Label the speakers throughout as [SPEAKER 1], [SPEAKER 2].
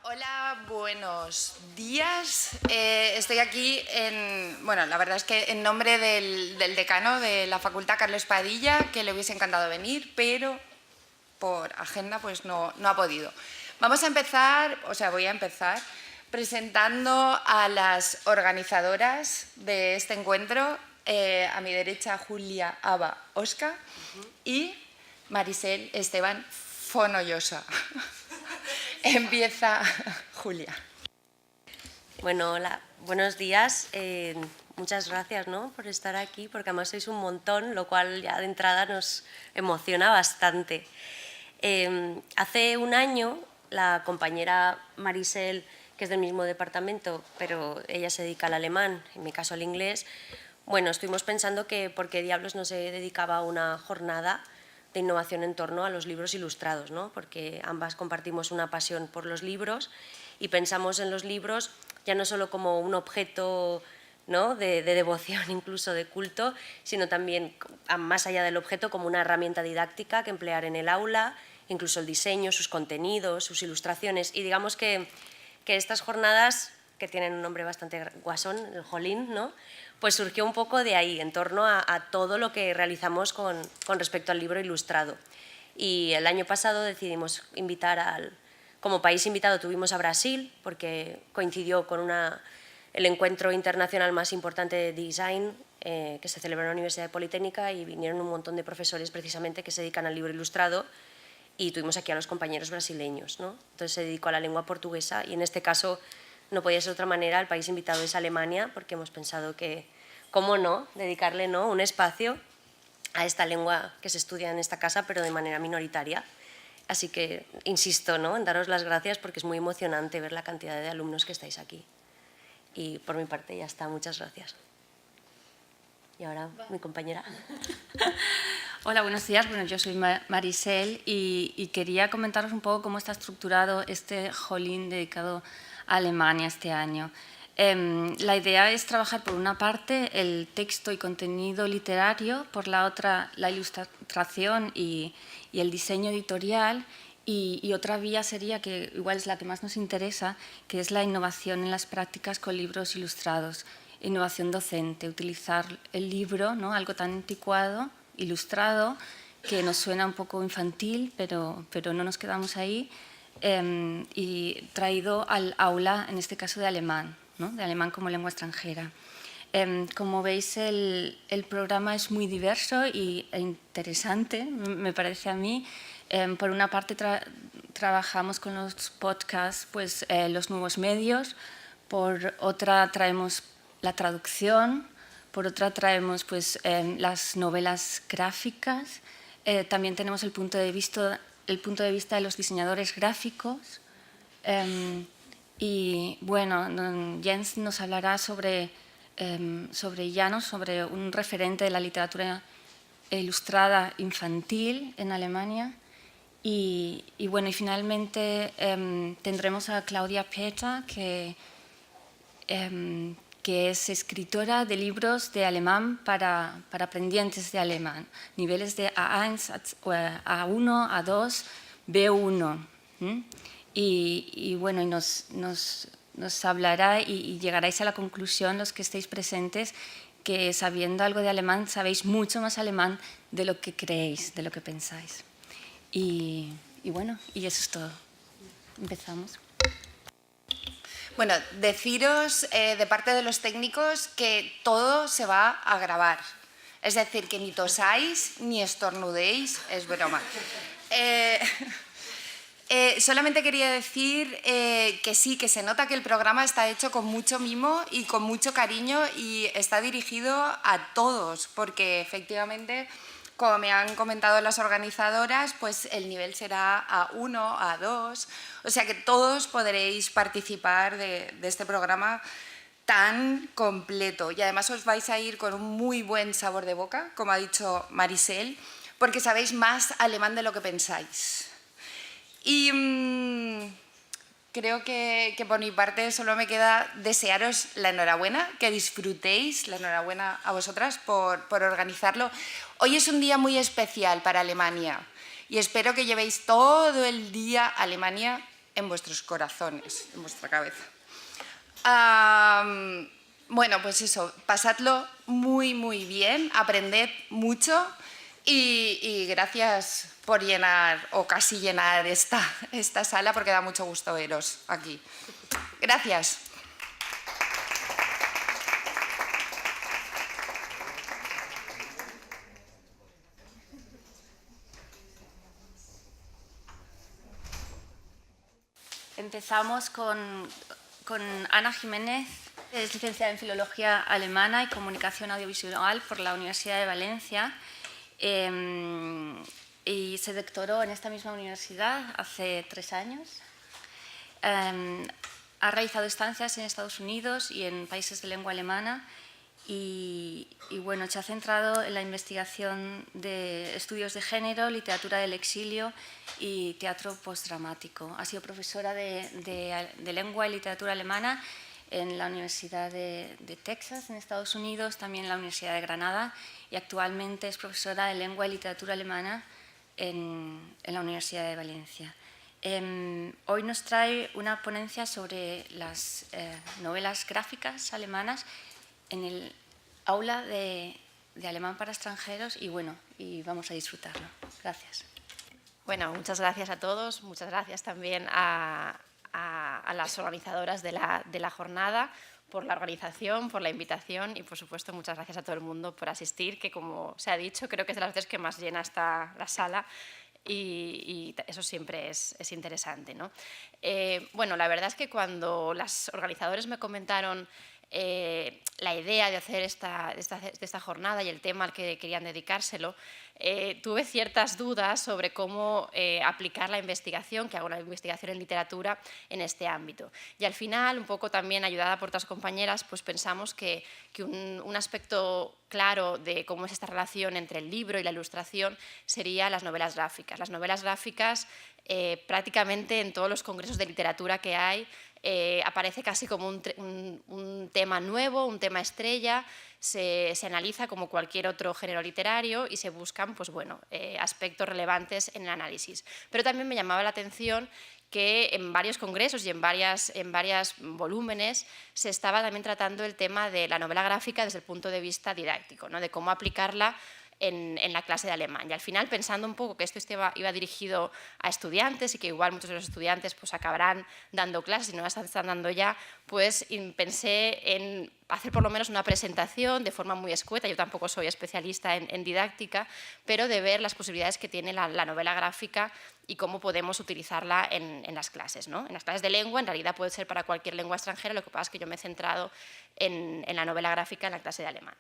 [SPEAKER 1] Hola, buenos días. Estoy aquí la verdad es que en nombre del decano de la Facultad, Carlos Padilla, que le hubiese encantado venir, pero por agenda pues no ha podido. Voy a empezar presentando a las organizadoras de este encuentro. A mi derecha, Julia, Aba, Oscar y Marisel Esteban Fonollosa. Empieza Julia.
[SPEAKER 2] Bueno, hola, buenos días. Muchas gracias, ¿no?, por estar aquí, porque además sois un montón, lo cual ya de entrada nos emociona bastante. Hace un año, la compañera Marisel, que es del mismo departamento, pero ella se dedica al alemán, en mi caso al inglés, bueno, estuvimos pensando que por qué diablos no se dedicaba a una jornada de innovación en torno a los libros ilustrados, ¿no? Porque ambas compartimos una pasión por los libros y pensamos en los libros ya no solo como un objeto, ¿no?, de devoción, incluso de culto, sino también, más allá del objeto, como una herramienta didáctica que emplear en el aula, incluso el diseño, sus contenidos, sus ilustraciones. Y digamos que estas jornadas, que tienen un nombre bastante guasón, el Jolín, ¿no?, pues surgió un poco de ahí, en torno a todo lo que realizamos con respecto al libro ilustrado. Y el año pasado decidimos invitar como país invitado tuvimos a Brasil, porque coincidió con el encuentro internacional más importante de design que se celebró en la Universidad Politécnica, y vinieron un montón de profesores precisamente que se dedican al libro ilustrado, y tuvimos aquí a los compañeros brasileños, ¿no? Entonces se dedicó a la lengua portuguesa, y en este caso no podía ser de otra manera, el país invitado es Alemania, porque hemos pensado que, ¿cómo no?, dedicarle, ¿no?, un espacio a esta lengua que se estudia en esta casa, pero de manera minoritaria. Así que insisto, ¿no?, en daros las gracias, porque es muy emocionante ver la cantidad de alumnos que estáis aquí. Y por mi parte ya está, muchas gracias. Y ahora mi compañera.
[SPEAKER 3] Hola, buenos días. Bueno, yo soy Marisel y quería comentaros un poco cómo está estructurado este Jolín dedicado a Alemania este año. La idea es trabajar por una parte el texto y contenido literario, por la otra la ilustración y el diseño editorial, y otra vía sería, que igual es la que más nos interesa, que es la innovación en las prácticas con libros ilustrados, innovación docente, utilizar el libro, ¿no?, algo tan anticuado, ilustrado, que nos suena un poco infantil, pero no nos quedamos ahí, y traído al aula, en este caso de alemán, ¿no?, de alemán como lengua extranjera. Como veis, el programa es muy diverso e interesante, me parece a mí. Por una parte trabajamos con los podcasts, pues, los nuevos medios, por otra traemos la traducción, por otra traemos pues, las novelas gráficas, también tenemos el punto de vista de los diseñadores gráficos, y bueno, Jens nos hablará sobre Janos, sobre un referente de la literatura ilustrada infantil en Alemania. Y finalmente tendremos a Claudia Peter, que es escritora de libros de alemán para aprendientes de alemán, niveles de A1, A1, A2, B1. Y nos hablará y llegaréis a la conclusión, los que estéis presentes, que sabiendo algo de alemán sabéis mucho más alemán de lo que creéis, de lo que pensáis. Y eso es todo. Empezamos.
[SPEAKER 1] Bueno, deciros de parte de los técnicos que todo se va a grabar. Es decir, que ni tosáis ni estornudéis, es broma. Solamente quería decir que sí, que se nota que el programa está hecho con mucho mimo y con mucho cariño, y está dirigido a todos, porque efectivamente, como me han comentado las organizadoras, pues el nivel será A1, A2, o sea que todos podréis participar de este programa tan completo, y además os vais a ir con un muy buen sabor de boca, como ha dicho Marisel, porque sabéis más alemán de lo que pensáis. Y creo que por mi parte solo me queda desearos la enhorabuena, que disfrutéis, la enhorabuena a vosotras por organizarlo. Hoy es un día muy especial para Alemania, y espero que llevéis todo el día Alemania en vuestros corazones, en vuestra cabeza. Bueno, pues eso, pasadlo muy, muy bien, aprended mucho y gracias por llenar o casi llenar esta sala, porque da mucho gusto veros aquí. Gracias.
[SPEAKER 3] Empezamos con Ana Jiménez, es licenciada en Filología Alemana y Comunicación Audiovisual por la Universidad de Valencia y se doctoró en esta misma universidad hace 3 años. Ha realizado estancias en Estados Unidos y en países de lengua alemana y bueno, se ha centrado en la investigación de estudios de género, literatura del exilio y teatro postdramático. Ha sido profesora de lengua y literatura alemana en la Universidad de Texas, en Estados Unidos, también en la Universidad de Granada, y actualmente es profesora de lengua y literatura alemana en la Universidad de Valencia. Hoy nos trae una ponencia sobre las novelas gráficas alemanas en el aula de alemán para extranjeros y bueno, y vamos a disfrutarlo. Gracias.
[SPEAKER 4] Bueno, muchas gracias a todos, muchas gracias también a las organizadoras de la jornada por la organización, por la invitación y, por supuesto, muchas gracias a todo el mundo por asistir, que, como se ha dicho, creo que es de las veces que más llena está la sala y eso siempre es interesante, ¿no? Bueno, la verdad es que cuando los organizadores me comentaron la idea de hacer esta jornada y el tema al que querían dedicárselo, tuve ciertas dudas sobre cómo aplicar la investigación, que hago una investigación en literatura, en este ámbito. Y al final, un poco también ayudada por otras compañeras, pues pensamos que un aspecto claro de cómo es esta relación entre el libro y la ilustración sería las novelas gráficas. Las novelas gráficas, prácticamente en todos los congresos de literatura que hay, aparece casi como un tema nuevo, un tema estrella, se analiza como cualquier otro género literario y se buscan pues, bueno, aspectos relevantes en el análisis. Pero también me llamaba la atención que en varios congresos y en varios volúmenes se estaba también tratando el tema de la novela gráfica desde el punto de vista didáctico, ¿no? De cómo aplicarla en la clase de alemán. Y al final, pensando un poco que esto iba dirigido a estudiantes y que igual muchos de los estudiantes pues, acabarán dando clases y no las están dando ya, pues pensé en hacer por lo menos una presentación de forma muy escueta. Yo tampoco soy especialista en didáctica, pero de ver las posibilidades que tiene la novela gráfica y cómo podemos utilizarla en las clases, ¿no? En las clases de lengua, en realidad puede ser para cualquier lengua extranjera, lo que pasa es que yo me he centrado en la novela gráfica en la clase de alemán.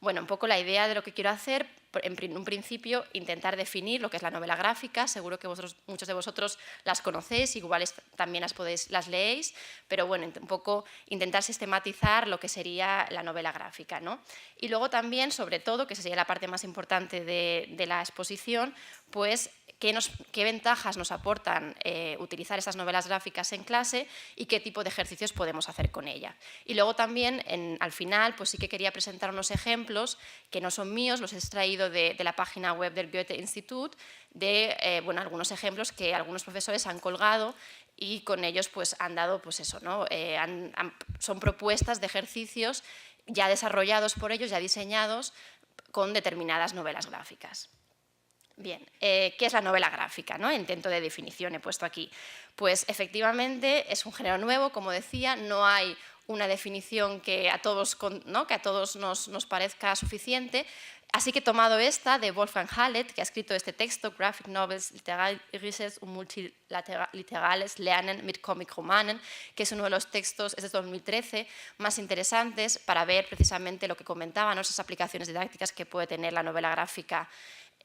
[SPEAKER 4] Bueno, un poco la idea de lo que quiero hacer, en un principio, intentar definir lo que es la novela gráfica. Seguro que muchos de vosotros las conocéis, igual también las leéis, pero bueno, un poco intentar sistematizar lo que sería la novela gráfica, ¿no? Y luego también, sobre todo, que sería la parte más importante de la exposición, pues qué ventajas nos aportan utilizar estas novelas gráficas en clase y qué tipo de ejercicios podemos hacer con ella. Y luego también, al final, pues sí que quería presentar unos ejemplos que no son míos, los he extraído de la página web del Goethe Institut, de bueno, algunos ejemplos que algunos profesores han colgado y con ellos pues, han dado pues eso, ¿no? Son propuestas de ejercicios ya desarrollados por ellos, ya diseñados con determinadas novelas gráficas. Bien, ¿qué es la novela gráfica, ¿no? Intento de definición he puesto aquí. Pues efectivamente es un género nuevo, como decía, no hay una definición que a todos, ¿no? Que a todos nos parezca suficiente, así que he tomado esta de Wolfgang Hallett, que ha escrito este texto, Graphic Novels literarisches und multilaterales Lernen mit Comic-Romanen, que es uno de los textos, es de 2013, más interesantes para ver precisamente lo que comentaba, ¿no? Esas aplicaciones didácticas que puede tener la novela gráfica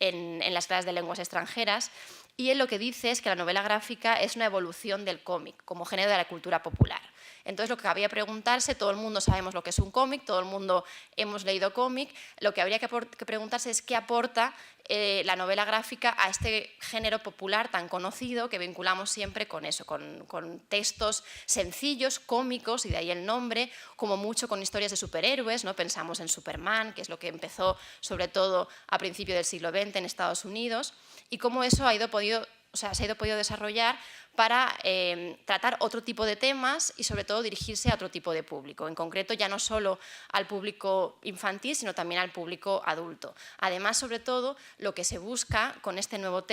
[SPEAKER 4] en las clases de lenguas extranjeras, y él lo que dice es que la novela gráfica es una evolución del cómic como género de la cultura popular. Entonces, lo que habría que preguntarse, todo el mundo sabemos lo que es un cómic, todo el mundo hemos leído cómic, lo que habría que preguntarse es qué aporta la novela gráfica a este género popular tan conocido que vinculamos siempre con eso, con textos sencillos, cómicos, y de ahí el nombre, como mucho con historias de superhéroes, ¿no? Pensamos en Superman, que es lo que empezó sobre todo a principios del siglo XX en Estados Unidos, y cómo eso ha podido podido desarrollar para tratar otro tipo de temas y sobre todo dirigirse a otro tipo de público, en concreto ya no solo al público infantil, sino también al público adulto. Además, sobre todo, lo que se busca con este nuevo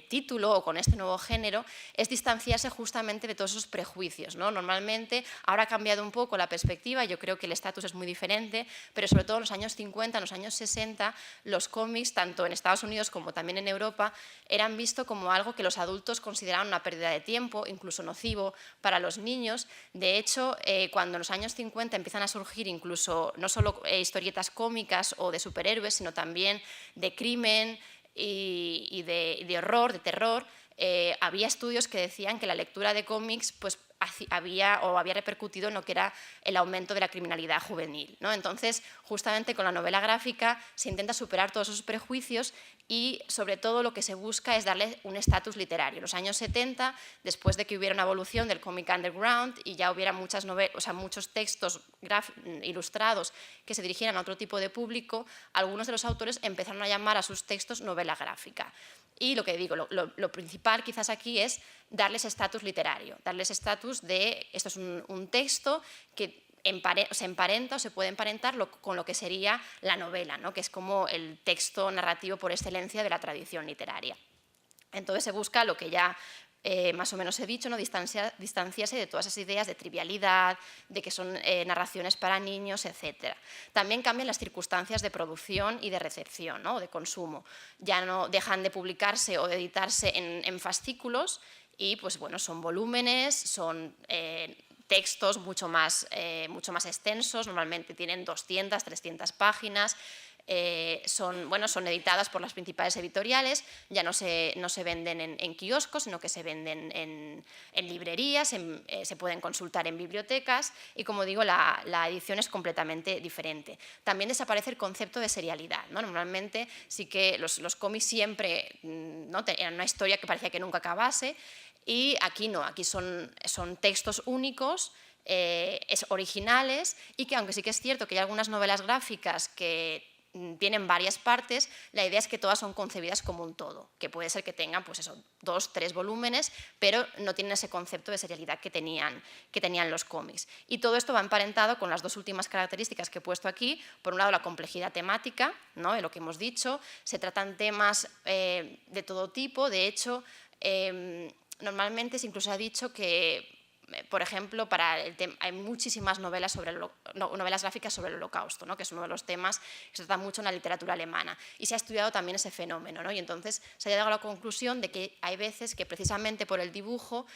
[SPEAKER 4] título o con este nuevo género es distanciarse justamente de todos esos prejuicios, ¿no? Normalmente, ahora ha cambiado un poco la perspectiva, yo creo que el estatus es muy diferente, pero sobre todo en los años 50, en los años 60, los cómics, tanto en Estados Unidos como también en Europa, eran vistos como algo que los adultos consideraban una pérdida de tiempo, incluso nocivo para los niños. De hecho, cuando en los años 50 empiezan a surgir incluso no solo historietas cómicas o de superhéroes, sino también de crimen, y de horror, de terror, había estudios que decían que la lectura de cómics pues, había repercutido en lo que era el aumento de la criminalidad juvenil, ¿no? Entonces, justamente con la novela gráfica se intenta superar todos esos prejuicios y, sobre todo, lo que se busca es darle un estatus literario. En los años 70, después de que hubiera una evolución del cómic underground y ya hubiera muchos textos ilustrados que se dirigieran a otro tipo de público, algunos de los autores empezaron a llamar a sus textos novela gráfica. Y lo que digo, lo principal quizás aquí es darles estatus literario, darles estatus de esto es un texto que se emparenta o se puede emparentar con lo que sería la novela, ¿no? Que es como el texto narrativo por excelencia de la tradición literaria. Entonces se busca lo que ya más o menos he dicho, ¿no? Distanciarse de todas esas ideas de trivialidad, de que son narraciones para niños, etc. También cambian las circunstancias de producción y de recepción, ¿no? De consumo. Ya no dejan de publicarse o de editarse en fascículos y pues, bueno, son volúmenes, son textos mucho más extensos, normalmente tienen 200, 300 páginas, son editadas por las principales editoriales, ya no se venden en kioscos, sino que se venden en librerías, se pueden consultar en bibliotecas y, como digo, la edición es completamente diferente. También desaparece el concepto de serialidad, ¿no? Normalmente sí que los cómics siempre, ¿no? Eran una historia que parecía que nunca acabase y aquí no, aquí son textos únicos, originales y que, aunque sí que es cierto que hay algunas novelas gráficas que tienen varias partes, la idea es que todas son concebidas como un todo, que puede ser que tengan pues eso, 2, 3 volúmenes, pero no tienen ese concepto de serialidad que tenían los cómics. Y todo esto va emparentado con las dos últimas características que he puesto aquí. Por un lado, la complejidad temática, ¿no? De lo que hemos dicho, se tratan temas de todo tipo, de hecho, normalmente incluso se ha dicho que, por ejemplo, hay muchísimas novelas gráficas sobre el Holocausto, ¿no? Que es uno de los temas que se trata mucho en la literatura alemana. Y se ha estudiado también ese fenómeno, ¿no? Y entonces se ha llegado a la conclusión de que hay veces que precisamente por el dibujo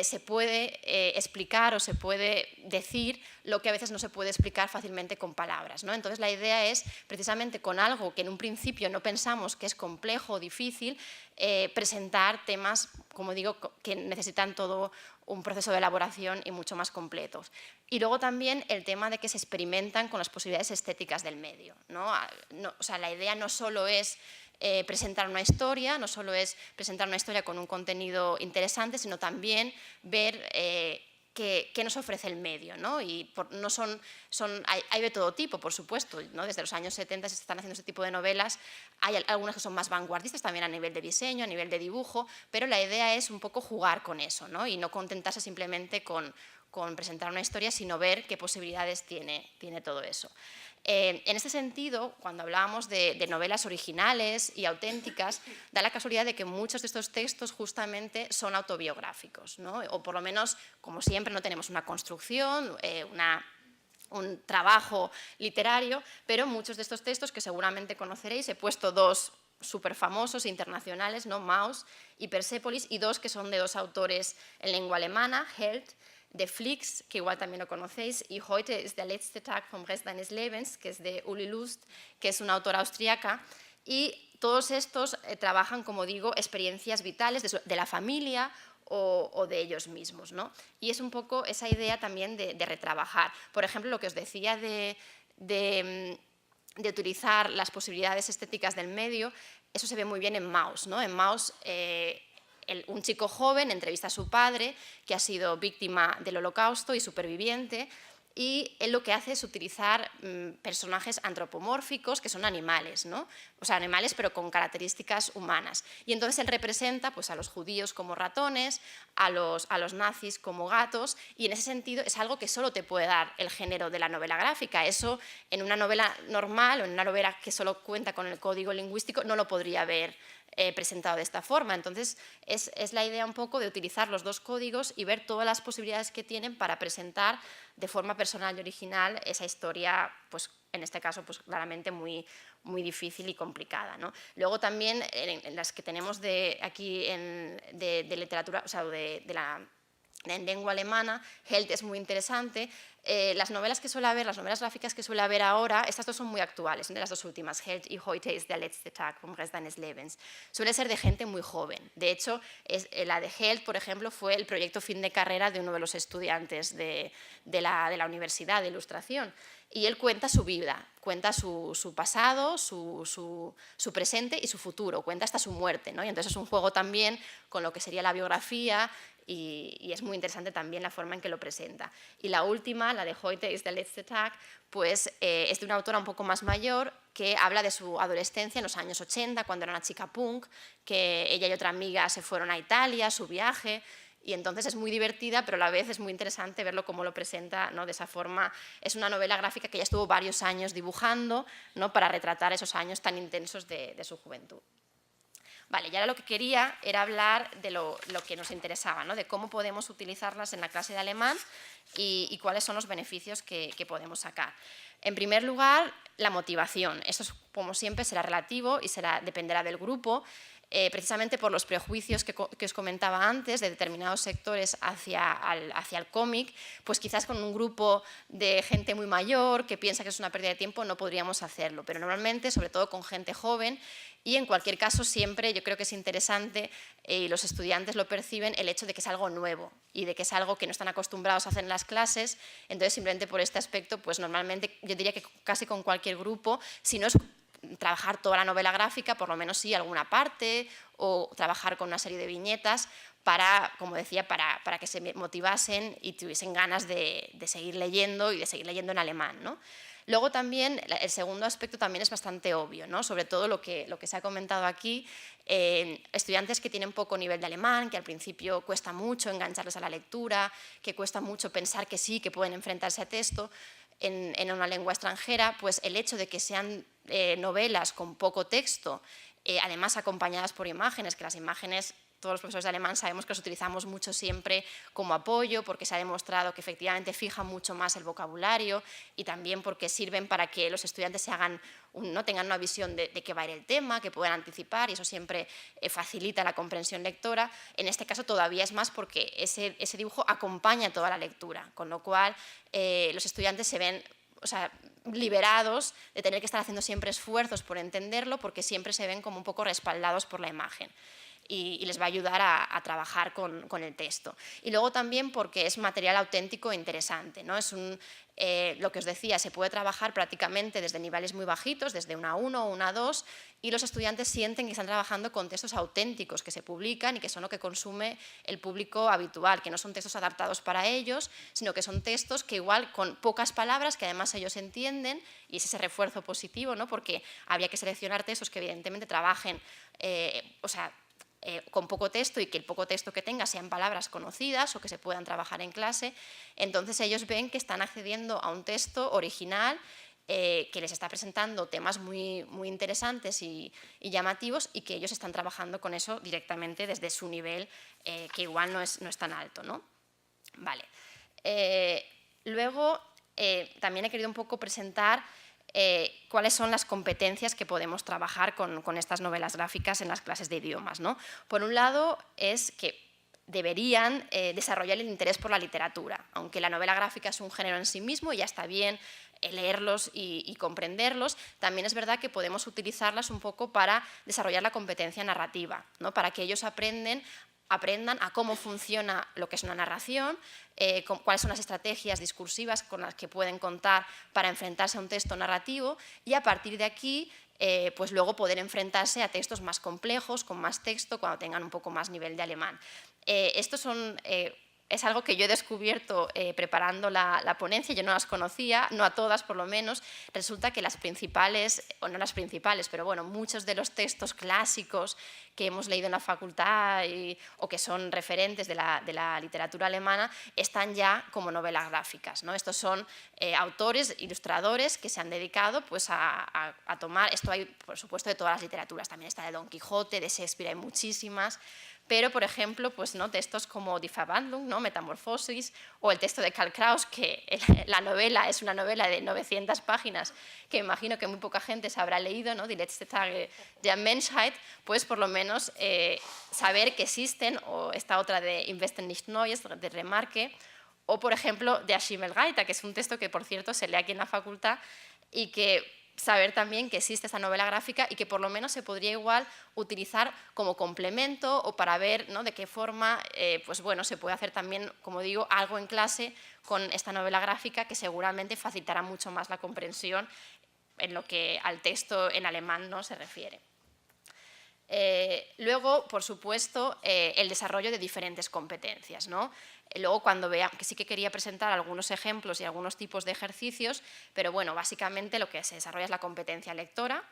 [SPEAKER 4] se puede explicar o se puede decir lo que a veces no se puede explicar fácilmente con palabras, ¿no? Entonces la idea es, precisamente con algo que en un principio no pensamos que es complejo o difícil, presentar temas, como digo, que necesitan todo un proceso de elaboración y mucho más completos. Y luego también el tema de que se experimentan con las posibilidades estéticas del medio, ¿no? O sea, la idea no solo es presentar una historia, no solo es presentar una historia con un contenido interesante, sino también ver qué nos ofrece el medio, ¿no? Y hay de todo tipo, por supuesto, ¿no? Desde los años 70 se están haciendo este tipo de novelas, hay algunas que son más vanguardistas también a nivel de diseño, a nivel de dibujo, pero la idea es un poco jugar con eso, ¿no? Y no contentarse simplemente con presentar una historia, sino ver qué posibilidades tiene todo eso. En este sentido, cuando hablábamos de novelas originales y auténticas, da la casualidad de que muchos de estos textos justamente son autobiográficos, ¿no? O por lo menos, como siempre, no tenemos una construcción, un trabajo literario, pero muchos de estos textos que seguramente conoceréis, he puesto dos súper famosos internacionales, ¿no? Maus y Persepolis, y dos que son de dos autores en lengua alemana, Held, de Flix, que igual también lo conocéis, y Heute ist der letzte Tag vom Rest deines Lebens, que es de Uli Lust, que es una autora austríaca, y todos estos trabajan, como digo, experiencias vitales de la familia o de ellos mismos, ¿no? Y es un poco esa idea también de retrabajar. Por ejemplo, lo que os decía de utilizar las posibilidades estéticas del medio, eso se ve muy bien en Maus, ¿no? En Maus, un chico joven entrevista a su padre, que ha sido víctima del Holocausto y superviviente, y él lo que hace es utilizar personajes antropomórficos que son animales, ¿no? O sea, animales pero con características humanas. Y entonces él representa pues, a los judíos como ratones, a los nazis como gatos, y en ese sentido es algo que solo te puede dar el género de la novela gráfica. Eso en una novela normal o en una novela que solo cuenta con el código lingüístico no lo podría haber presentado de esta forma. Entonces es la idea un poco de utilizar los dos códigos y ver todas las posibilidades que tienen para presentar de forma personal y original esa historia, pues en este caso pues claramente muy difícil y complicada, ¿no? Luego también en las que tenemos aquí de literatura, o sea, en lengua alemana, Held es muy interesante. Las novelas que suele haber, las novelas gráficas que suele haber ahora, estas dos son muy actuales, de las dos últimas, Held y Heute ist der letzte Tag vom Rest deines Lebens. Suele ser de gente muy joven. De hecho, la de Held, por ejemplo, fue el proyecto fin de carrera de uno de los estudiantes de la Universidad de Ilustración. Y él cuenta su vida, cuenta su pasado, su presente y su futuro, cuenta hasta su muerte, ¿no? Y entonces es un juego también con lo que sería la biografía y es muy interesante también la forma en que lo presenta. Y la última, la de Heute ist der letzte Tag, pues es de una autora un poco más mayor que habla de su adolescencia en los años 80, cuando era una chica punk, que ella y otra amiga se fueron a Italia, su viaje. Y entonces es muy divertida, pero a la vez es muy interesante verlo cómo lo presenta, ¿no? De esa forma. Es una novela gráfica que ella estuvo varios años dibujando, ¿no? Para retratar esos años tan intensos de su juventud. Vale, y ahora lo que quería era hablar de lo que nos interesaba, ¿no? De cómo podemos utilizarlas en la clase de alemán y cuáles son los beneficios que podemos sacar. En primer lugar, la motivación. Eso, como siempre, será relativo y dependerá del grupo. Precisamente por los prejuicios que os comentaba antes de determinados sectores hacia el cómic, pues quizás con un grupo de gente muy mayor que piensa que es una pérdida de tiempo no podríamos hacerlo, pero normalmente, sobre todo con gente joven, y en cualquier caso siempre yo creo que es interesante, y los estudiantes lo perciben, el hecho de que es algo nuevo y de que es algo que no están acostumbrados a hacer en las clases. Entonces simplemente por este aspecto, pues normalmente yo diría que casi con cualquier grupo, si no es trabajar toda la novela gráfica, por lo menos sí alguna parte, o trabajar con una serie de viñetas para, como decía, para que se motivasen y tuviesen ganas de seguir leyendo y de seguir leyendo en alemán, ¿no? Luego también, el segundo aspecto también es bastante obvio, ¿no? Sobre todo lo que se ha comentado aquí, estudiantes que tienen poco nivel de alemán, que al principio cuesta mucho engancharles a la lectura, que cuesta mucho pensar que sí, que pueden enfrentarse a texto en una lengua extranjera, pues el hecho de que sean novelas con poco texto, además acompañadas por imágenes, que las imágenes todos los profesores de alemán sabemos que los utilizamos mucho siempre como apoyo, porque se ha demostrado que efectivamente fijan mucho más el vocabulario y también porque sirven para que los estudiantes tengan una visión de qué va a ir el tema, que puedan anticipar, y eso siempre facilita la comprensión lectora. En este caso todavía es más porque ese dibujo acompaña toda la lectura, con lo cual los estudiantes se ven liberados de tener que estar haciendo siempre esfuerzos por entenderlo, porque siempre se ven como un poco respaldados por la imagen. Y les va a ayudar a trabajar con el texto. Y luego también porque es material auténtico e interesante, ¿no? Lo que os decía, se puede trabajar prácticamente desde niveles muy bajitos, desde una 1 o una 2, y los estudiantes sienten que están trabajando con textos auténticos que se publican y que son lo que consume el público habitual, que no son textos adaptados para ellos, sino que son textos que igual con pocas palabras, que además ellos entienden, y es ese refuerzo positivo, ¿no? Porque habría que seleccionar textos que evidentemente trabajen, con poco texto y que el poco texto que tenga sean palabras conocidas o que se puedan trabajar en clase. Entonces ellos ven que están accediendo a un texto original que les está presentando temas muy, muy interesantes y llamativos, y que ellos están trabajando con eso directamente desde su nivel, que igual no es tan alto, ¿no? Vale. Luego también he querido un poco presentar cuáles son las competencias que podemos trabajar con estas novelas gráficas en las clases de idiomas, ¿no? Por un lado es que deberían desarrollar el interés por la literatura, aunque la novela gráfica es un género en sí mismo y ya está bien leerlos y comprenderlos, también es verdad que podemos utilizarlas un poco para desarrollar la competencia narrativa, ¿no? Para que ellos aprendan a cómo funciona lo que es una narración, cuáles son las estrategias discursivas con las que pueden contar para enfrentarse a un texto narrativo, y a partir de aquí pues luego poder enfrentarse a textos más complejos, con más texto, cuando tengan un poco más nivel de alemán. Estos son es algo que yo he descubierto preparando la ponencia, yo no las conocía, no a todas por lo menos. Resulta que las principales, o no las principales, pero bueno, muchos de los textos clásicos que hemos leído en la facultad o que son referentes de la literatura alemana están ya como novelas gráficas, ¿no? Estos son autores, ilustradores que se han dedicado pues, a tomar, esto hay por supuesto de todas las literaturas, también está de Don Quijote, de Shakespeare hay muchísimas, pero, por ejemplo, pues, ¿no? textos como Die Verwandlung, ¿no? Metamorfosis, o el texto de Karl Kraus, que la novela es una novela de 900 páginas, que imagino que muy poca gente se habrá leído, ¿no? Die letzte Tage der Menschheit, pues por lo menos saber que existen, o esta otra de Im Westen nichts Neues, de Remarque, o, por ejemplo, de Schimmelreiter, que es un texto que, por cierto, se lee aquí en la facultad y que saber también que existe esta novela gráfica y que por lo menos se podría igual utilizar como complemento o para ver, ¿no? de qué forma pues bueno, se puede hacer también, como digo, algo en clase con esta novela gráfica que seguramente facilitará mucho más la comprensión en lo que al texto en alemán no se refiere. Luego, por supuesto, el desarrollo de diferentes competencias, ¿no? Luego, cuando vean, que sí que quería presentar algunos ejemplos y algunos tipos de ejercicios, pero bueno, básicamente lo que se desarrolla es la competencia lectora,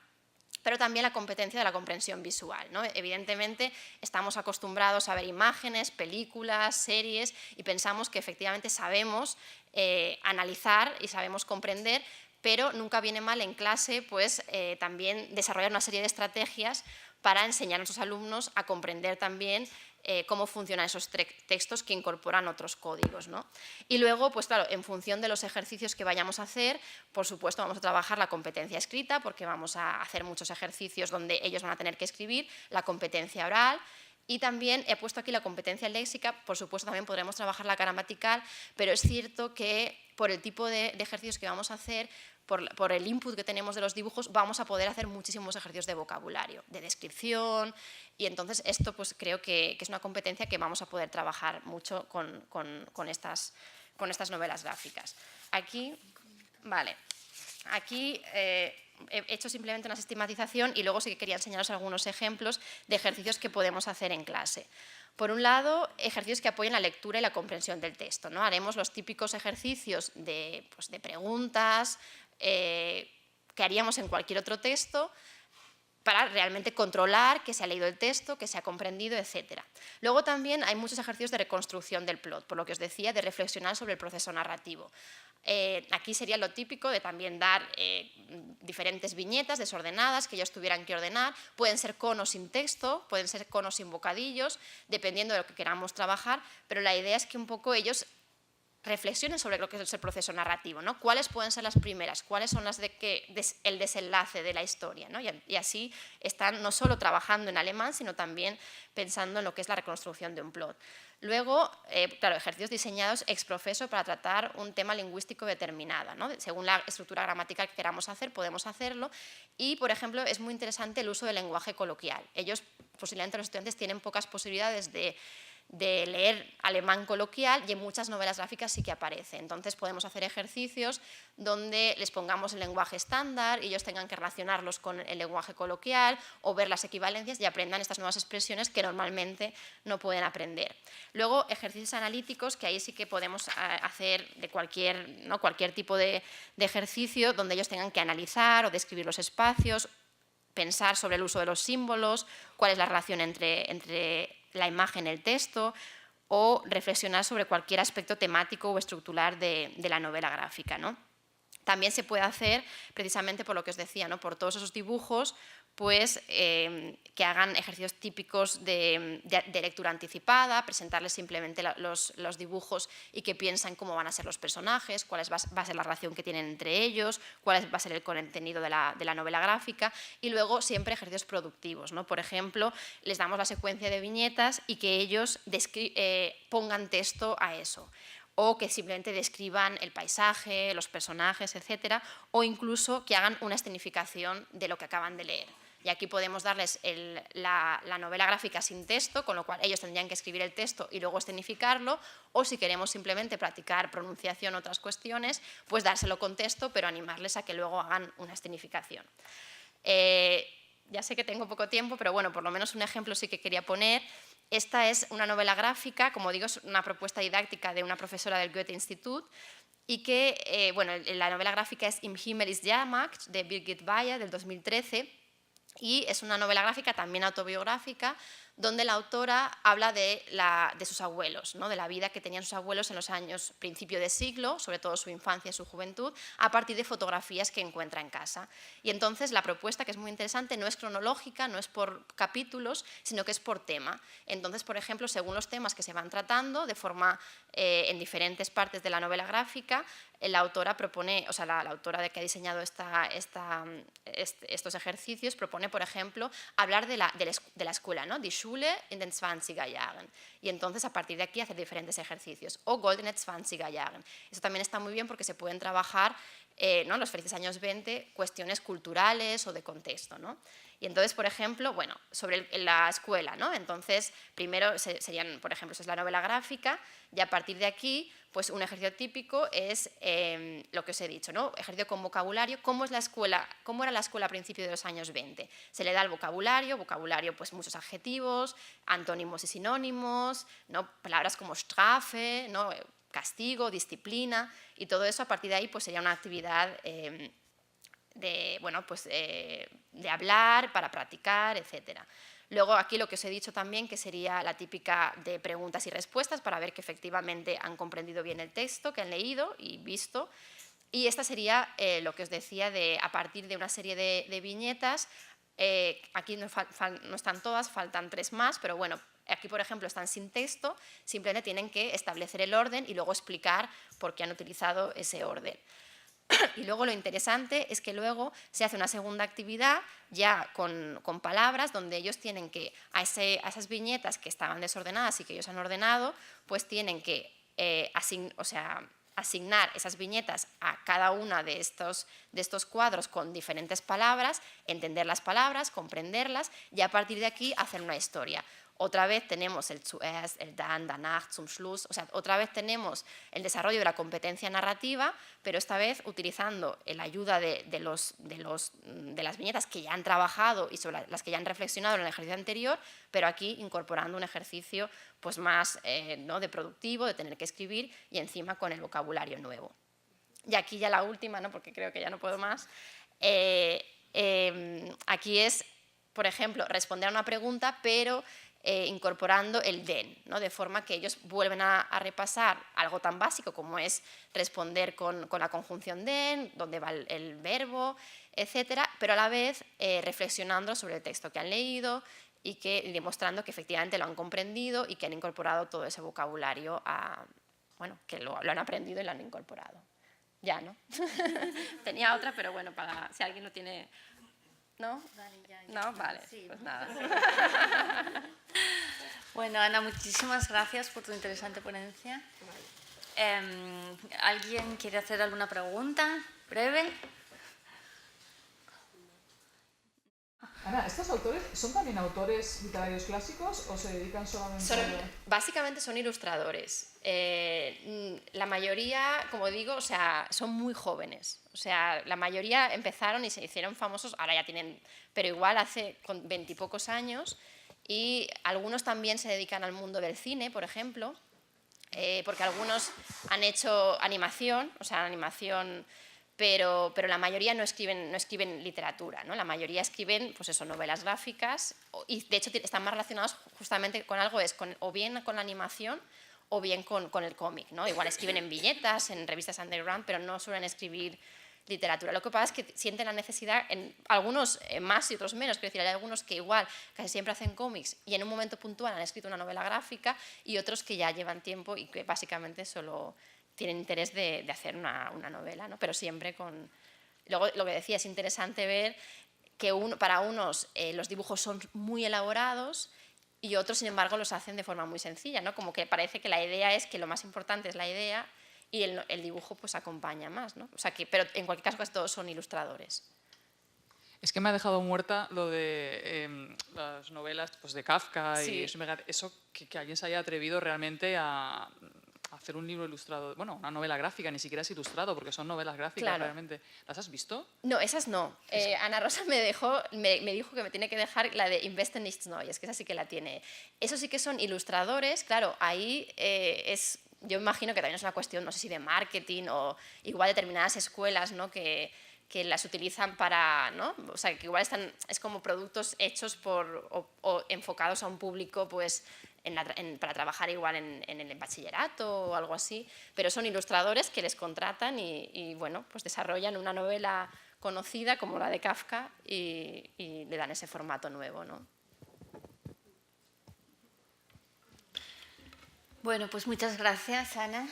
[SPEAKER 4] pero también la competencia de la comprensión visual, ¿no? Evidentemente, estamos acostumbrados a ver imágenes, películas, series, y pensamos que efectivamente sabemos analizar y sabemos comprender, pero nunca viene mal en clase pues, también desarrollar una serie de estrategias para enseñar a nuestros alumnos a comprender también cómo funcionan esos textos que incorporan otros códigos, ¿no? Y luego, pues claro, en función de los ejercicios que vayamos a hacer, por supuesto vamos a trabajar la competencia escrita, porque vamos a hacer muchos ejercicios donde ellos van a tener que escribir, la competencia oral, y también he puesto aquí la competencia léxica, por supuesto también podremos trabajar la gramatical, pero es cierto que por el tipo de ejercicios que vamos a hacer, por el input que tenemos de los dibujos, vamos a poder hacer muchísimos ejercicios de vocabulario, de descripción, y entonces esto pues creo que es una competencia que vamos a poder trabajar mucho con estas novelas gráficas. Aquí, vale, aquí he hecho simplemente una sistematización y luego sí que quería enseñaros algunos ejemplos de ejercicios que podemos hacer en clase. Por un lado, ejercicios que apoyen la lectura y la comprensión del texto, ¿no? Haremos los típicos ejercicios de preguntas que haríamos en cualquier otro texto para realmente controlar que se ha leído el texto, que se ha comprendido, etc. Luego también hay muchos ejercicios de reconstrucción del plot, por lo que os decía, de reflexionar sobre el proceso narrativo. Aquí sería lo típico de también dar diferentes viñetas desordenadas que ellos tuvieran que ordenar. Pueden ser conos sin texto, pueden ser conos sin bocadillos, dependiendo de lo que queramos trabajar, pero la idea es que un poco ellos reflexionen sobre lo que es el proceso narrativo, ¿no? ¿Cuáles pueden ser las primeras? ¿Cuáles son las el desenlace de la historia, ¿no? Y así están no solo trabajando en alemán, sino también pensando en lo que es la reconstrucción de un plot. Luego, claro, ejercicios diseñados ex professo para tratar un tema lingüístico determinado, ¿no? Según la estructura gramatical que queramos hacer, podemos hacerlo. Y, por ejemplo, es muy interesante el uso del lenguaje coloquial. Ellos, posiblemente los estudiantes, tienen pocas posibilidades de leer alemán coloquial y en muchas novelas gráficas sí que aparece. Entonces podemos hacer ejercicios donde les pongamos el lenguaje estándar y ellos tengan que relacionarlos con el lenguaje coloquial o ver las equivalencias y aprendan estas nuevas expresiones que normalmente no pueden aprender. Luego ejercicios analíticos, que ahí sí que podemos hacer de cualquier tipo de ejercicio donde ellos tengan que analizar o describir los espacios, pensar sobre el uso de los símbolos, cuál es la relación entre la imagen y el texto, o reflexionar sobre cualquier aspecto temático o estructural de la novela gráfica, ¿no? También se puede hacer, precisamente por lo que os decía, ¿no? Por todos esos dibujos, pues que hagan ejercicios típicos de lectura anticipada, presentarles simplemente los dibujos y que piensen cómo van a ser los personajes, cuál va a ser la relación que tienen entre ellos, cuál va a ser el contenido de la novela gráfica, y luego siempre ejercicios productivos, ¿no? Por ejemplo, les damos la secuencia de viñetas y que ellos pongan texto a eso, o que simplemente describan el paisaje, los personajes, etcétera, o incluso que hagan una escenificación de lo que acaban de leer. Y aquí podemos darles la novela gráfica sin texto, con lo cual ellos tendrían que escribir el texto y luego escenificarlo, o si queremos simplemente practicar pronunciación o otras cuestiones, pues dárselo con texto, pero animarles a que luego hagan una escenificación. Ya sé que tengo poco tiempo, pero bueno, por lo menos un ejemplo sí que quería poner, Esta es una novela gráfica, como digo, es una propuesta didáctica de una profesora del Goethe-Institut, y que, bueno, la novela gráfica es Im Himmel ist Jahrmarkt, de Birgit Bayer, del 2013, y es una novela gráfica también autobiográfica, donde la autora habla de sus abuelos, ¿no? De la vida que tenían sus abuelos en los años principio de siglo, sobre todo su infancia y su juventud, a partir de fotografías que encuentra en casa. Y entonces la propuesta, que es muy interesante, no es cronológica, no es por capítulos, sino que es por tema. Entonces, por ejemplo, según los temas que se van tratando, de forma en diferentes partes de la novela gráfica, la autora propone, o sea, la autora que ha diseñado estos ejercicios propone, por ejemplo, hablar de la escuela, ¿no? Die Schule in den 20er Jahren. Y entonces, a partir de aquí, hacer diferentes ejercicios. O Goldene 20er Jahren. Eso también está muy bien porque se pueden trabajar, ¿no? Los felices años 20, cuestiones culturales o de contexto, ¿no? Y entonces, por ejemplo, bueno, sobre la escuela, ¿no? Entonces, primero serían, por ejemplo, esa es la novela gráfica, y a partir de aquí, pues un ejercicio típico es lo que os he dicho, ¿no? Ejercicio con vocabulario. ¿Cómo es la escuela? ¿Cómo era la escuela a principios de los años 20? Se le da el vocabulario, pues muchos adjetivos, antónimos y sinónimos, ¿no? Palabras como Strafe, ¿no? Castigo, disciplina, y todo eso a partir de ahí pues sería una actividad de hablar, para practicar, etc. Luego aquí lo que os he dicho también, que sería la típica de preguntas y respuestas para ver que efectivamente han comprendido bien el texto, que han leído y visto. Y esta sería lo que os decía, a partir de una serie de viñetas. Aquí no están todas, faltan 3 más, pero bueno, aquí por ejemplo están sin texto, simplemente tienen que establecer el orden y luego explicar por qué han utilizado ese orden. Y luego lo interesante es que luego se hace una segunda actividad ya con palabras, donde ellos tienen que, a esas viñetas que estaban desordenadas y que ellos han ordenado, pues tienen que asignar esas viñetas a cada una de estos cuadros con diferentes palabras, entender las palabras, comprenderlas, y a partir de aquí hacer una historia. Otra vez tenemos el zuerst, el dann, danach, zum Schluss, o sea, otra vez tenemos el desarrollo de la competencia narrativa, pero esta vez utilizando la ayuda de las viñetas que ya han trabajado y sobre las que ya han reflexionado en el ejercicio anterior, pero aquí incorporando un ejercicio pues más ¿no? de productivo, de tener que escribir, y encima con el vocabulario nuevo. Y aquí ya la última, ¿no? Porque creo que ya no puedo más, aquí es, por ejemplo, responder a una pregunta, pero incorporando el den, ¿no? De forma que ellos vuelven a repasar algo tan básico como es responder con la conjunción den, dónde va el verbo, etcétera, pero a la vez reflexionando sobre el texto que han leído y demostrando que efectivamente lo han comprendido y que han incorporado todo ese vocabulario, bueno, que lo han aprendido y lo han incorporado. Ya, ¿no? Tenía otra, pero bueno, si alguien lo tiene... ¿No?
[SPEAKER 3] Vale, ya.
[SPEAKER 4] No, vale,
[SPEAKER 3] Sí,
[SPEAKER 4] pues
[SPEAKER 3] ¿no?
[SPEAKER 4] nada.
[SPEAKER 3] Bueno, Ana, muchísimas gracias por tu interesante ponencia. ¿Alguien quiere hacer alguna pregunta breve?
[SPEAKER 5] Ana, ¿estos autores son también autores literarios clásicos o se dedican solamente a...?
[SPEAKER 4] Básicamente son ilustradores. La mayoría, como digo, o sea, son muy jóvenes. O sea, la mayoría empezaron y se hicieron famosos, ahora ya tienen, pero igual hace con 20 y pocos años. Y algunos también se dedican al mundo del cine, por ejemplo, porque algunos han hecho animación, o sea, animación... Pero la mayoría no escriben literatura, ¿no? La mayoría escriben pues eso, novelas gráficas, y de hecho están más relacionados justamente con algo, o bien con la animación o bien con el cómic, ¿no? Igual escriben en viñetas, en revistas underground, pero no suelen escribir literatura. Lo que pasa es que sienten la necesidad, en algunos más y otros menos, quiero decir, hay algunos que igual casi siempre hacen cómics y en un momento puntual han escrito una novela gráfica, y otros que ya llevan tiempo y que básicamente solo tienen interés de hacer una novela, ¿no? Pero siempre con... Luego, lo que decía, es interesante ver que para unos los dibujos son muy elaborados y otros, sin embargo, los hacen de forma muy sencilla, ¿no? Como que parece que la idea es que lo más importante es la idea y el dibujo pues acompaña más, ¿no? O sea pero en cualquier caso casi todos son ilustradores.
[SPEAKER 5] Es que me ha dejado muerta lo de las novelas pues, de Kafka, sí. Y eso que alguien se haya atrevido realmente a hacer un libro ilustrado, bueno, una novela gráfica, ni siquiera es ilustrado, porque son novelas gráficas
[SPEAKER 4] Claro.
[SPEAKER 5] realmente. ¿Las has visto?
[SPEAKER 4] No, esas no. Ana Rosa me dijo que me tiene que dejar la de Investe nichts Neues, que esa sí que la tiene. Eso sí que son ilustradores, claro, ahí yo imagino que también es una cuestión, no sé si de marketing o igual determinadas escuelas, ¿no? que las utilizan para, ¿no? O sea, que igual es como productos hechos o enfocados a un público, pues, para trabajar igual en el bachillerato o algo así, pero son ilustradores que les contratan y bueno, pues desarrollan una novela conocida como la de Kafka y le dan ese formato nuevo, ¿no?
[SPEAKER 6] Bueno, pues muchas gracias, Ana.